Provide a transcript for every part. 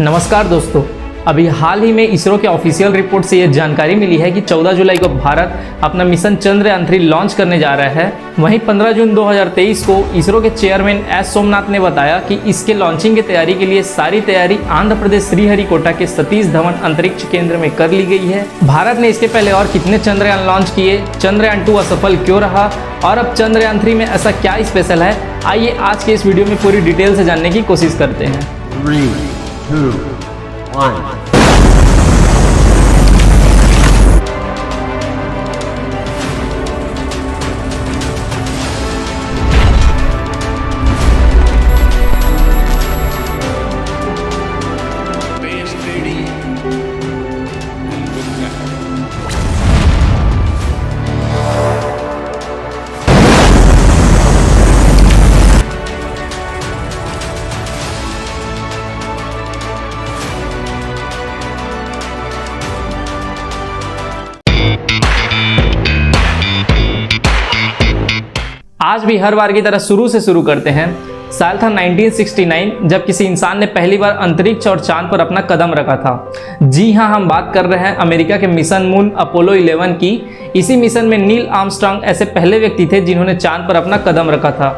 नमस्कार दोस्तों, अभी हाल ही में इसरो के ऑफिशियल रिपोर्ट से यह जानकारी मिली है कि 14 जुलाई को भारत अपना मिशन चंद्रयान 3 लॉन्च करने जा रहा है। वहीं 15 जून 2023 को इसरो के चेयरमैन एस सोमनाथ ने बताया कि इसके लॉन्चिंग की तैयारी के लिए सारी तैयारी आंध्र प्रदेश श्रीहरिकोटा के सतीश धवन अंतरिक्ष केंद्र में कर ली गई है। भारत ने इसके पहले और कितने चंद्रयान लॉन्च किए, चंद्रयान 2 असफल क्यों रहा और अब चंद्रयान 3 में ऐसा क्या स्पेशल है, आइए आज के इस वीडियो में पूरी डिटेल से जानने की कोशिश करते हैं। 3, 2, 1. आज भी हर बार की तरह शुरू से शुरू करते हैं। साल था 1969 जब किसी इंसान ने पहली बार अंतरिक्ष और चांद पर अपना कदम रखा था। जी हाँ, हम बात कर रहे हैं अमेरिका के मिशन मून अपोलो 11 की। इसी मिशन में नील आर्मस्ट्रांग ऐसे पहले व्यक्ति थे जिन्होंने चांद पर अपना कदम रखा था।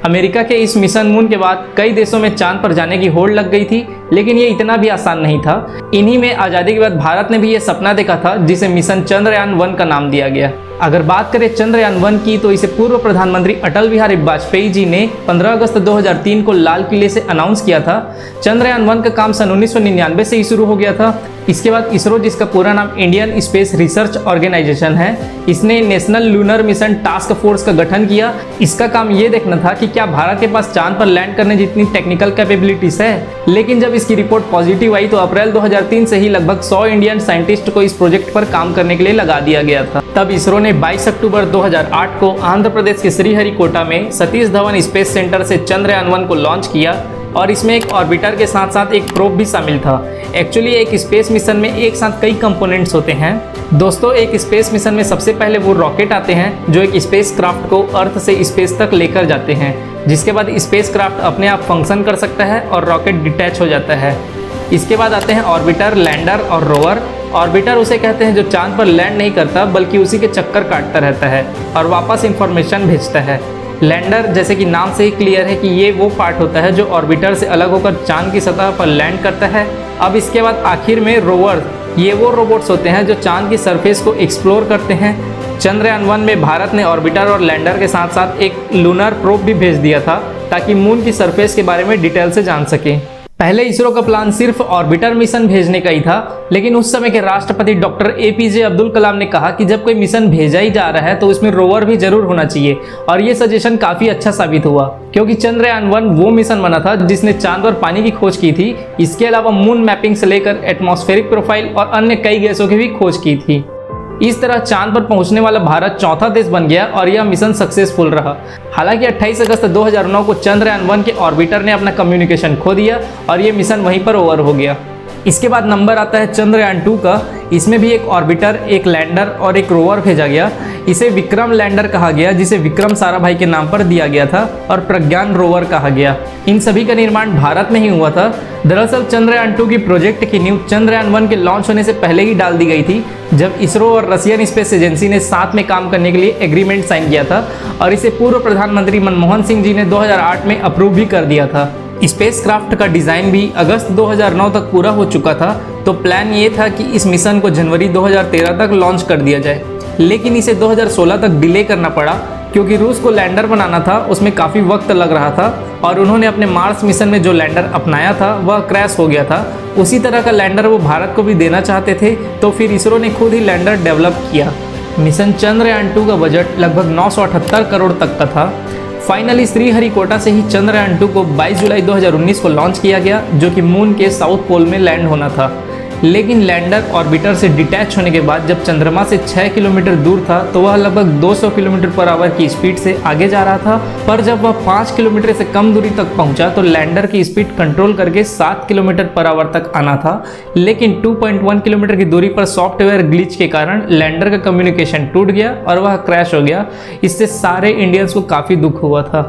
अमेरिका के इस मिशन मून के बाद कई देशों में चांद पर जाने की होड़ लग गई थी, लेकिन ये इतना भी आसान नहीं था। इन्हीं में आज़ादी के बाद भारत ने भी ये सपना देखा था जिसे मिशन चंद्रयान 1 का नाम दिया गया। अगर बात करें चंद्रयान 1 की तो इसे पूर्व प्रधानमंत्री अटल बिहारी वाजपेयी जी ने 15 अगस्त 2003 को लाल किले से अनाउंस किया था। चंद्रयान 1 का काम सन 1999 से ही शुरू हो गया था। इसके बाद इसरो, जिसका पूरा नाम इंडियन स्पेस रिसर्च ऑर्गेनाइजेशन है, इसने national lunar mission task force का गठन किया। इसका काम ये देखना था कि क्या भारत के पास चांद पर लैंड करने जितनी टेक्निकल कैपेबिलिटीज है। लेकिन जब इसकी रिपोर्ट पॉजिटिव आई तो अप्रैल 2003 से ही लगभग 100 इंडियन साइंटिस्ट को इस प्रोजेक्ट पर काम करने के लिए लगा दिया गया था। तब इसरो ने 22 अक्टूबर 2008 को आंध्र प्रदेश के श्रीहरिकोटा में सतीश धवन स्पेस सेंटर से चंद्रयान 1 को लॉन्च किया और इसमें एक ऑर्बिटर के साथ साथ एक प्रोब भी शामिल था। एक्चुअली एक स्पेस मिशन में एक साथ कई कंपोनेंट्स होते हैं। दोस्तों, एक स्पेस मिशन में सबसे पहले वो रॉकेट आते हैं जो एक स्पेस क्राफ्ट को अर्थ से स्पेस तक लेकर जाते हैं, जिसके बाद स्पेस क्राफ्ट अपने आप फंक्शन कर सकता है और रॉकेट डिटैच हो जाता है। इसके बाद आते हैं ऑर्बिटर, लैंडर और रोवर। ऑर्बिटर उसे कहते हैं जो चांद पर लैंड नहीं करता बल्कि उसी के चक्कर काटता रहता है और वापस इंफॉर्मेशन भेजता है। लैंडर, जैसे कि नाम से ही क्लियर है कि ये वो पार्ट होता है जो ऑर्बिटर से अलग होकर चांद की सतह पर लैंड करता है। अब इसके बाद आखिर में रोवर, ये वो रोबोट्स होते हैं जो चांद की सरफेस को एक्सप्लोर करते हैं। चंद्रयान 1 में भारत ने ऑर्बिटर और लैंडर के साथ साथ एक लूनर प्रोब भी भेज दिया था ताकि मून की सरफेस के बारे में डिटेल से जान सकें। पहले इसरो का प्लान सिर्फ ऑर्बिटर मिशन भेजने का ही था, लेकिन उस समय के राष्ट्रपति डॉक्टर APJ अब्दुल कलाम ने कहा कि जब कोई मिशन भेजा ही जा रहा है तो उसमें रोवर भी जरूर होना चाहिए। और ये सजेशन काफी अच्छा साबित हुआ, क्योंकि चंद्रयान 1 वो मिशन बना था जिसने चांद पर पानी की खोज की थी। इसके अलावा मून मैपिंग से लेकर एटमॉस्फेरिक प्रोफाइल और अन्य कई गैसों की भी खोज की थी। इस तरह चांद पर पहुंचने वाला भारत चौथा देश बन गया और यह मिशन सक्सेसफुल रहा। हालांकि 28 अगस्त 2009 को चंद्रयान 1 के ऑर्बिटर ने अपना कम्युनिकेशन खो दिया और ये मिशन वहीं पर ओवर हो गया। इसके बाद नंबर आता है चंद्रयान 2 का। इसमें भी एक ऑर्बिटर, एक लैंडर और एक रोवर भेजा गया। इसे विक्रम लैंडर कहा गया, जिसे विक्रम साराभाई के नाम पर दिया गया था, और प्रज्ञान रोवर कहा गया। इन सभी का निर्माण भारत में ही हुआ था। दरअसल चंद्रयान 2 की प्रोजेक्ट की नींव चंद्रयान 1 के लॉन्च होने से पहले ही डाल दी गई थी, जब इसरो और रशियन स्पेस एजेंसी ने साथ में काम करने के लिए एग्रीमेंट साइन किया था और इसे पूर्व प्रधानमंत्री मनमोहन सिंह जी ने 2008 में अप्रूव भी कर दिया था। स्पेसक्राफ्ट का डिज़ाइन भी अगस्त 2009 तक पूरा हो चुका था, तो प्लान ये था कि इस मिशन को जनवरी 2013 तक लॉन्च कर दिया जाए, लेकिन इसे 2016 तक डिले करना पड़ा क्योंकि रूस को लैंडर बनाना था, उसमें काफ़ी वक्त लग रहा था और उन्होंने अपने मार्स मिशन में जो लैंडर अपनाया था वह क्रैश हो गया था। उसी तरह का लैंडर वो भारत को भी देना चाहते थे, तो फिर इसरो ने खुद ही लैंडर डेवलप किया। मिशन चंद्रयान 2 का बजट लगभग 978 करोड़ तक का था। फाइनली श्रीहरिकोटा से ही चंद्रयान 2 को 22 जुलाई 2019 को लॉन्च किया गया, जो कि मून के साउथ पोल में लैंड होना था। लेकिन लैंडर ऑर्बिटर से डिटैच होने के बाद जब चंद्रमा से 6 किलोमीटर दूर था तो वह लगभग 200 किलोमीटर पर आवर की स्पीड से आगे जा रहा था, पर जब वह 5 किलोमीटर से कम दूरी तक पहुंचा तो लैंडर की स्पीड कंट्रोल करके 7 किलोमीटर पर आवर तक आना था। लेकिन 2.1 किलोमीटर की दूरी पर सॉफ्टवेयर ग्लिच के कारण लैंडर का कम्युनिकेशन टूट गया और वह क्रैश हो गया। इससे सारे इंडियंस को काफ़ी दुख हुआ था।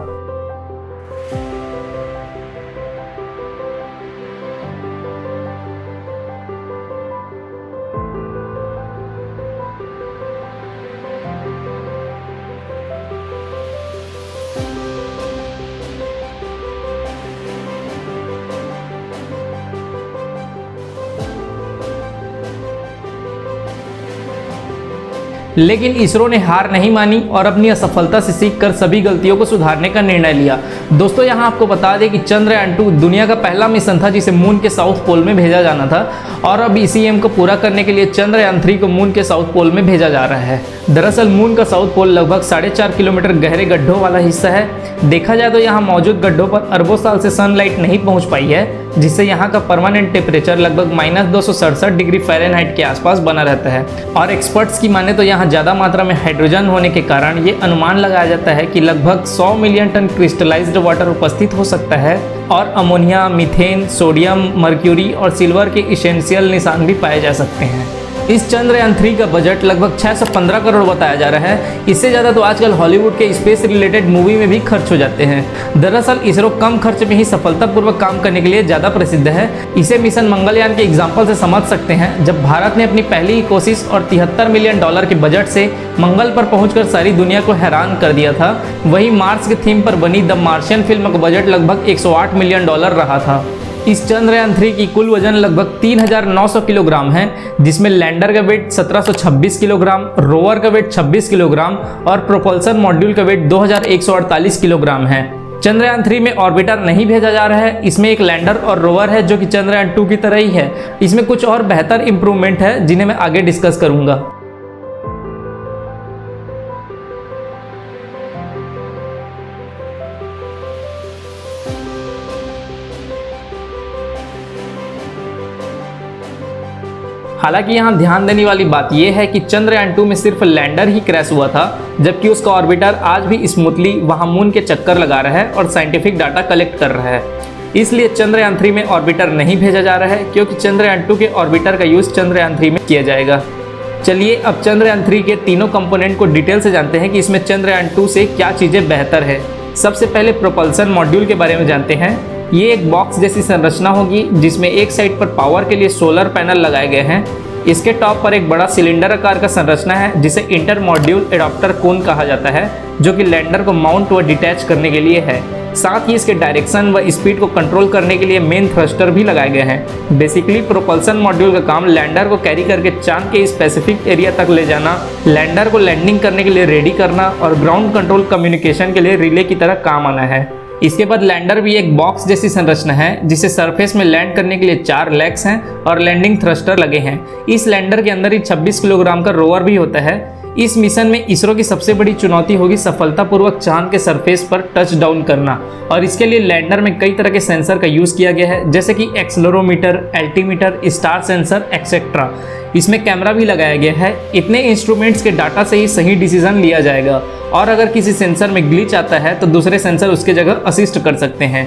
लेकिन इसरो ने हार नहीं मानी और अपनी असफलता से सीखकर सभी गलतियों को सुधारने का निर्णय लिया। दोस्तों यहाँ आपको बता दें कि चंद्रयान 2 दुनिया का पहला मिशन था जिसे मून के साउथ पोल में भेजा जाना था और अब इसी एम को पूरा करने के लिए चंद्रयान 3 को मून के साउथ पोल में भेजा जा रहा है। दरअसल मून का साउथ पोल लगभग 4.5 किलोमीटर गहरे गड्ढों वाला हिस्सा है। देखा जाए तो यहाँ मौजूद गड्ढों पर अरबों साल से सनलाइट नहीं पहुँच पाई है, जिससे यहाँ का परमानेंट टेम्परेचर लगभग -267 डिग्री फ़ारेनहाइट के आसपास बना रहता है। और एक्सपर्ट्स की माने तो यहाँ ज़्यादा मात्रा में हाइड्रोजन होने के कारण ये अनुमान लगाया जाता है कि लगभग 100 मिलियन टन क्रिस्टलाइज्ड वाटर उपस्थित हो सकता है और अमोनिया, मीथेन, सोडियम, मर्क्यूरी और सिल्वर के इसेंशियल निशान भी पाए जा सकते हैं। इस चंद्रयान 3 का बजट लगभग 615 करोड़ बताया जा रहा है। इससे ज़्यादा तो आजकल हॉलीवुड के स्पेस रिलेटेड मूवी में भी खर्च हो जाते हैं। दरअसल इसरो कम खर्च में ही सफलतापूर्वक काम करने के लिए ज़्यादा प्रसिद्ध है। इसे मिशन मंगलयान के एग्जाम्पल से समझ सकते हैं, जब भारत ने अपनी पहली ही कोशिश और $73 मिलियन के बजट से मंगल पर पहुंचकर सारी दुनिया को हैरान कर दिया था। वहीं मार्स के थीम पर बनी द मार्शियन फिल्म का बजट लगभग $108 मिलियन रहा था। इस चंद्रयान 3 की कुल वजन लगभग 3,900 किलोग्राम है, जिसमें लैंडर का वेट 1726 किलोग्राम, रोवर का वेट 26 किलोग्राम और प्रोपल्सन मॉड्यूल का वेट 2148 किलोग्राम है। चंद्रयान 3 में ऑर्बिटर नहीं भेजा जा रहा है। इसमें एक लैंडर और रोवर है जो कि चंद्रयान 2 की तरह ही है। इसमें कुछ और बेहतर इंप्रूवमेंट है जिन्हें मैं आगे डिस्कस करूंगा। हालांकि यहाँ ध्यान देने वाली बात यह है कि चंद्रयान 2 में सिर्फ लैंडर ही क्रैश हुआ था, जबकि उसका ऑर्बिटर आज भी स्मूथली वहां मून के चक्कर लगा रहा है और साइंटिफिक डाटा कलेक्ट कर रहा है। इसलिए चंद्रयान 3 में ऑर्बिटर नहीं भेजा जा रहा है, क्योंकि चंद्रयान 2 के ऑर्बिटर का यूज चंद्रयान 3 में किया जाएगा। चलिए अब चंद्रयान 3 के तीनों कंपोनेंट को डिटेल से जानते हैं कि इसमें चंद्रयान 2 से क्या चीज़ें बेहतर है। सबसे पहले प्रोपल्सन मॉड्यूल के बारे में जानते हैं। ये एक बॉक्स जैसी संरचना होगी जिसमें एक साइड पर पावर के लिए सोलर पैनल लगाए गए हैं। इसके टॉप पर एक बड़ा सिलेंडर आकार का संरचना है जिसे इंटर मॉड्यूल एडाप्टर कोन कहा जाता है, जो कि लैंडर को माउंट व डिटैच करने के लिए है। साथ ही इसके डायरेक्शन व स्पीड को कंट्रोल करने के लिए मेन थ्रस्टर भी लगाए गए हैं। बेसिकली प्रोपल्सन मॉड्यूल का काम लैंडर को कैरी करके चांद के स्पेसिफिक एरिया तक ले जाना, लैंडर को लैंडिंग करने के लिए रेडी करना और ग्राउंड कंट्रोल कम्युनिकेशन के लिए रिले की तरह काम आना है। इसके बाद लैंडर भी एक बॉक्स जैसी संरचना है जिसे सरफेस में लैंड करने के लिए 4 लेग्स हैं और लैंडिंग थ्रस्टर लगे हैं। इस लैंडर के अंदर ही 26 किलोग्राम का रोवर भी होता है। इस मिशन में इसरो की सबसे बड़ी चुनौती होगी सफलतापूर्वक चांद के सरफेस पर टच डाउन करना, और इसके लिए लैंडर में कई तरह के सेंसर का यूज किया गया है, जैसे कि accelerometer, altimeter, star sensor etcetera. इसमें कैमरा भी लगाया गया है। इतने इंस्ट्रूमेंट्स के डाटा से ही सही डिसीजन लिया जाएगा, और अगर किसी सेंसर में ग्लिच आता है तो दूसरे सेंसर उसके जगह असिस्ट कर सकते हैं।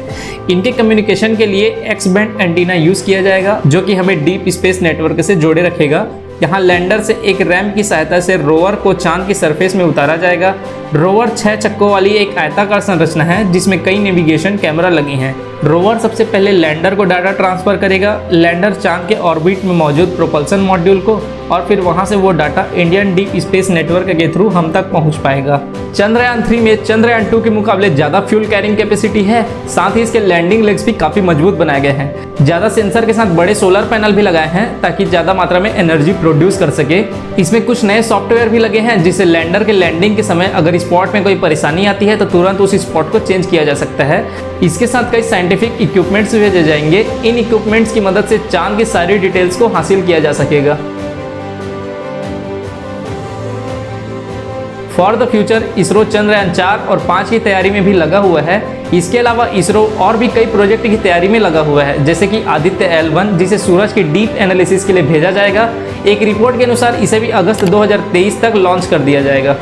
इनके कम्युनिकेशन के लिए एक्स बैंड एंटीना यूज किया जाएगा, जो कि हमें डीप स्पेस नेटवर्क से जोड़े रखेगा। यहाँ लैंडर से एक रैम की सहायता से रोवर को चांद की सरफेस में उतारा जाएगा। रोवर 6 चक्कों वाली एक आयताकार संरचना है जिसमें कई नेविगेशन कैमरा लगे हैं। रोवर सबसे पहले लैंडर को डाटा ट्रांसफर करेगा, लैंडर चांद के ऑर्बिट में मौजूद प्रोपल्सन मॉड्यूल को, और फिर वहां से वो data Indian deep space network के थ्रू हम तक पहुंच पाएगा। चंद्रयान 3 में चंद्रयान 2 के मुकाबले ज़्यादा फ्यूल कैरिंग कैपेसिटी है। साथ ही इसके लैंडिंग लेग्स भी काफ़ी मजबूत बनाए गए हैं। ज़्यादा सेंसर के साथ बड़े सोलर पैनल भी लगाए हैं ताकि ज़्यादा मात्रा में एनर्जी प्रोड्यूस कर सके। इसमें कुछ नए सॉफ्टवेयर भी लगे हैं जिससे लैंडर के लैंडिंग के समय अगर स्पॉट में कोई परेशानी आती है तो तुरंत उस स्पॉट को चेंज किया जा सकता है। इसके साथ कई साइंटिफिक इक्विपमेंट्स भी भेजे जाएंगे। इन इक्विपमेंट्स की मदद से चांद की सारी डिटेल्स को हासिल किया जा सकेगा। For the future ISRO Chandrayaan 4 और 5 की तैयारी में भी लगा हुआ है। इसके अलावा इसरो और भी कई प्रोजेक्ट की तैयारी में लगा हुआ है, जैसे कि आदित्य L1, जिसे सूरज की डीप एनालिसिस के लिए भेजा जाएगा। एक रिपोर्ट के अनुसार इसे भी अगस्त 2023 तक लॉन्च कर दिया जाएगा।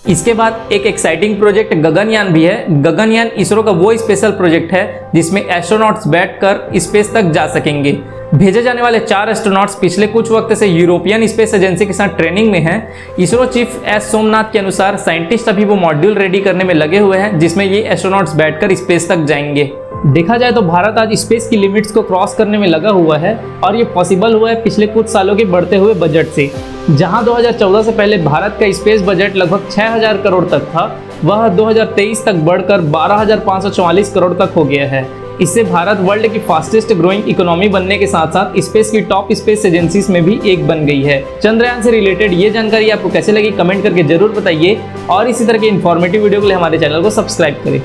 इसके बाद एक एक्साइटिंग प्रोजेक्ट गगनयान भी है। गगनयान इसरो का वो स्पेशल प्रोजेक्ट है जिसमें एस्ट्रोनॉट्स बैठकर स्पेस तक जा सकेंगे। भेजे जाने वाले 4 एस्ट्रोनॉट्स पिछले कुछ वक्त से यूरोपियन स्पेस एजेंसी के साथ ट्रेनिंग में हैं। इसरो चीफ एस सोमनाथ के अनुसार साइंटिस्ट अभी वो मॉड्यूल रेडी करने में लगे हुए हैं जिसमें ये एस्ट्रोनॉट्स बैठकर स्पेस तक जाएंगे। देखा जाए तो भारत आज स्पेस की लिमिट्स को क्रॉस करने में लगा हुआ है, और ये पॉसिबल हुआ है पिछले कुछ सालों के बढ़ते हुए बजट से। जहां 2014 से पहले भारत का स्पेस बजट लगभग 6000 करोड़ तक था, वह 2023 तक बढ़कर 12,544 करोड़ तक हो गया है। इससे भारत वर्ल्ड की फास्टेस्ट ग्रोइंग इकोनॉमी बनने के साथ साथ स्पेस की टॉप स्पेस एजेंसीज में भी एक बन गई है। चंद्रयान से रिलेटेड ये जानकारी आपको कैसे लगी कमेंट करके जरूर बताइए और इसी तरह के इन्फॉर्मेटिव वीडियो के लिए हमारे चैनल को सब्सक्राइब करें।